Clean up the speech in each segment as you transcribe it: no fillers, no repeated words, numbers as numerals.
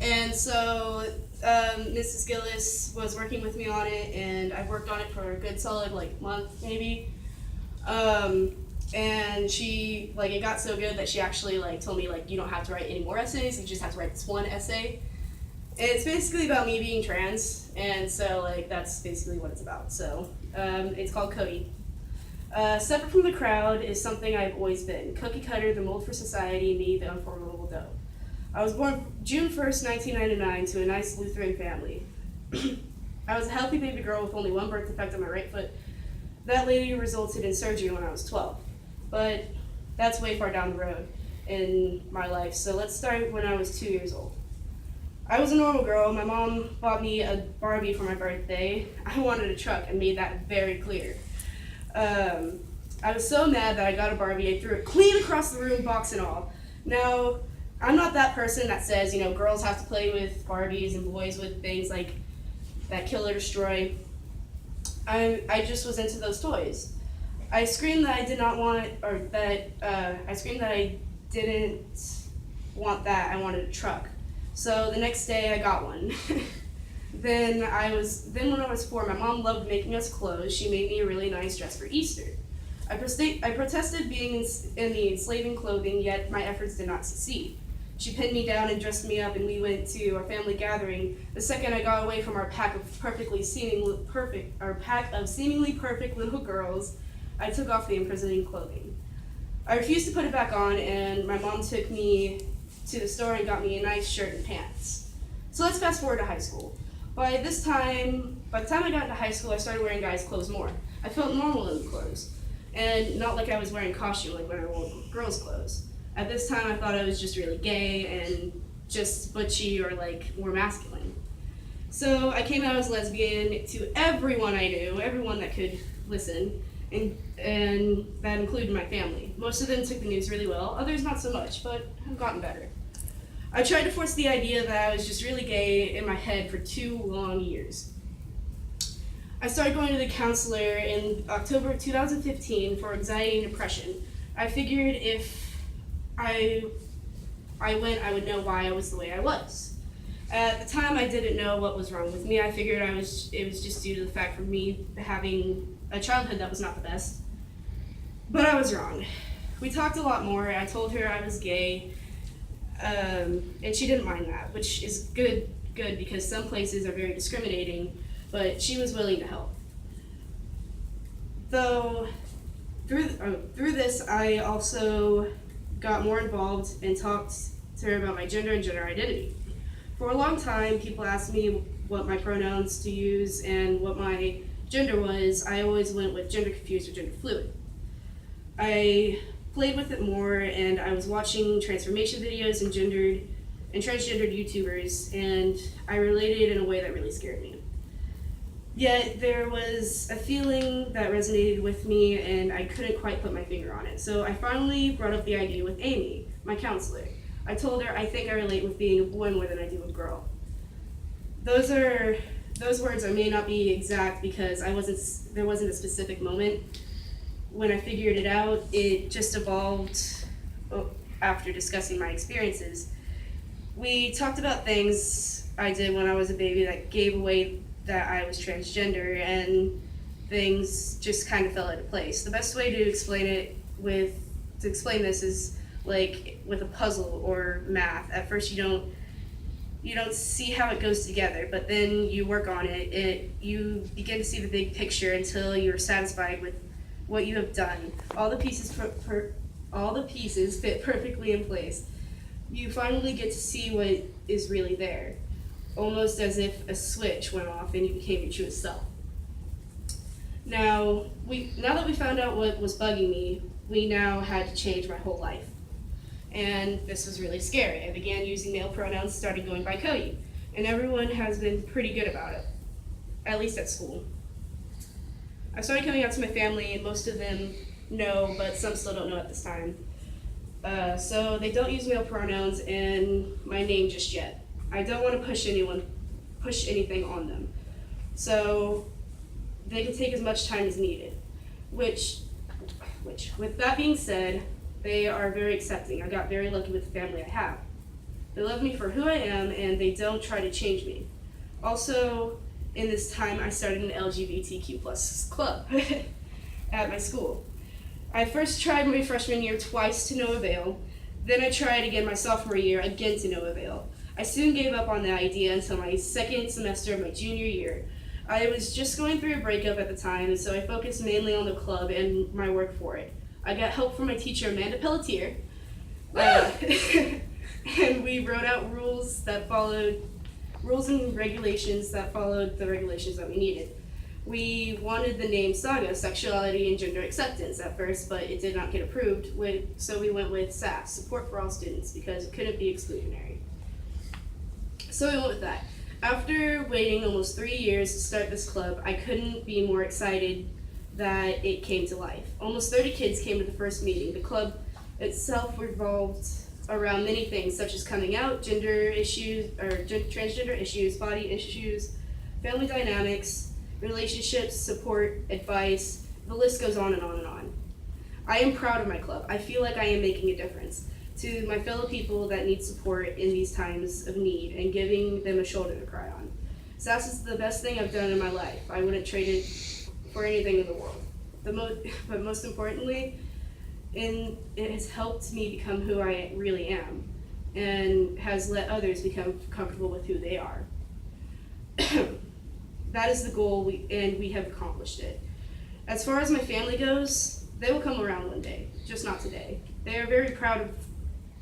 And so Mrs. Gillis was working with me on it, and I've worked on it for a good solid month maybe. And she it got so good that she actually told me you don't have to write any more essays, you just have to write this one essay. It's basically about me being trans, and so that's basically what it's about. So it's called Cody. Separate from the crowd is something I've always been. Cookie cutter, the mold for society, me, the unformable dough. I was born June 1st, 1999 to a nice Lutheran family. I was a healthy baby girl with only one birth defect on my right foot. That later resulted in surgery when I was 12. But that's way far down the road in my life, so let's start when I was 2 years old. I was a normal girl. My mom bought me a Barbie for my birthday. I wanted a truck and made that very clear. I was so mad that I got a Barbie, I threw it clean across the room, box and all. Now, I'm not that person that says, girls have to play with Barbies and boys with things that kill or destroy. I just was into those toys. I screamed that I did not want, or that, I screamed that I didn't want that, I wanted a truck. So the next day I got one. Then when I was 4, my mom loved making us clothes. She made me a really nice dress for Easter. I protested being in the enslaving clothing, yet my efforts did not succeed. She pinned me down and dressed me up, and we went to our family gathering. The second I got away from our pack of seemingly perfect little girls, I took off the imprisoning clothing. I refused to put it back on, and my mom took me to the store and got me a nice shirt and pants. So let's fast forward to high school. By the time I got into high school, I started wearing guys' clothes more. I felt normal in the clothes, and not like I was wearing costume like when I wore girls' clothes. At this time, I thought I was just really gay and just butchy or more masculine. So I came out as lesbian to everyone I knew, everyone that could listen, and that included my family. Most of them took the news really well, others not so much, but have gotten better. I tried to force the idea that I was just really gay in my head for 2 long years. I started going to the counselor in October of 2015 for anxiety and depression. I figured if I went, I would know why I was the way I was. At the time, I didn't know what was wrong with me. I figured it was just due to the fact for me having a childhood that was not the best. But I was wrong. We talked a lot more. I told her I was gay, and she didn't mind that, which is good because some places are very discriminating, but she was willing to help. Though, through this, I also got more involved and talked to her about my gender and gender identity. For a long time, people asked me what my pronouns to use and what my gender was. I always went with gender confused or gender fluid. I played with it more, and I was watching transformation videos and transgendered YouTubers, and I related in a way that really scared me. Yet there was a feeling that resonated with me, and I couldn't quite put my finger on it. So I finally brought up the idea with Amy, my counselor. I told her I think I relate with being a boy more than I do a girl. Those words may not be exact because there wasn't a specific moment. When I figured it out, it just evolved after discussing my experiences. We talked about things I did when I was a baby that gave away that I was transgender, and things just kind of fell into place. The best way to explain this is with a puzzle or math. At first you don't see how it goes together, but then you work on it, you begin to see the big picture until you're satisfied with what you have done. All the pieces fit perfectly in place. You finally get to see what is really there, almost as if a switch went off and you became your truest self. Now that we found out what was bugging me, we now had to change my whole life. And this was really scary. I began using male pronouns, started going by Cody, and everyone has been pretty good about it, at least at school. I started coming out to my family, and most of them know, but some still don't know at this time. So they don't use male pronouns and my name just yet. I don't want to push anything on them. So they can take as much time as needed. Which, with that being said, they are very accepting. I got very lucky with the family I have. They love me for who I am, and they don't try to change me. Also, in this time, I started an LGBTQ plus club at my school. I first tried my freshman year twice to no avail. Then I tried again my sophomore year, again to no avail. I soon gave up on the idea until my second semester of my junior year. I was just going through a breakup at the time, and so I focused mainly on the club and my work for it. I got help from my teacher, Amanda Pelletier, and we wrote out rules and regulations that followed the regulations that we needed. We wanted the name Saga, Sexuality and Gender Acceptance, at first, but it did not get approved, so we went with SAS, Support for All Students, because it couldn't be exclusionary. So we went with that. After waiting almost 3 years to start this club, I couldn't be more excited that it came to life. Almost 30 kids came to the first meeting. The club itself revolved around many things, such as coming out, gender issues, or transgender issues, body issues, family dynamics, relationships, support, advice. The list goes on and on and on. I am proud of my club. I feel like I am making a difference to my fellow people that need support in these times of need and giving them a shoulder to cry on. SAS is the best thing I've done in my life. I wouldn't trade it for anything in the world. But most importantly, it has helped me become who I really am and has let others become comfortable with who they are. That is the goal, and we have accomplished it. As far as my family goes, they will come around one day, just not today. They are very proud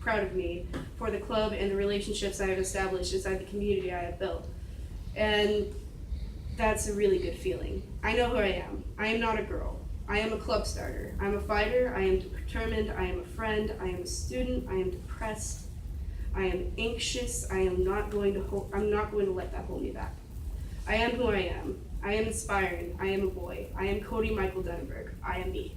of me for the club and the relationships I have established inside the community I have built. And that's a really good feeling. I know who I am. I am not a girl. I am a club starter. I'm a fighter. I am determined. I am a friend. I am a student. I am depressed. I am anxious. I'm not going to let that hold me back. I am who I am. I am inspiring. I am a boy. I am Cody Michael Dunenberg. I am me.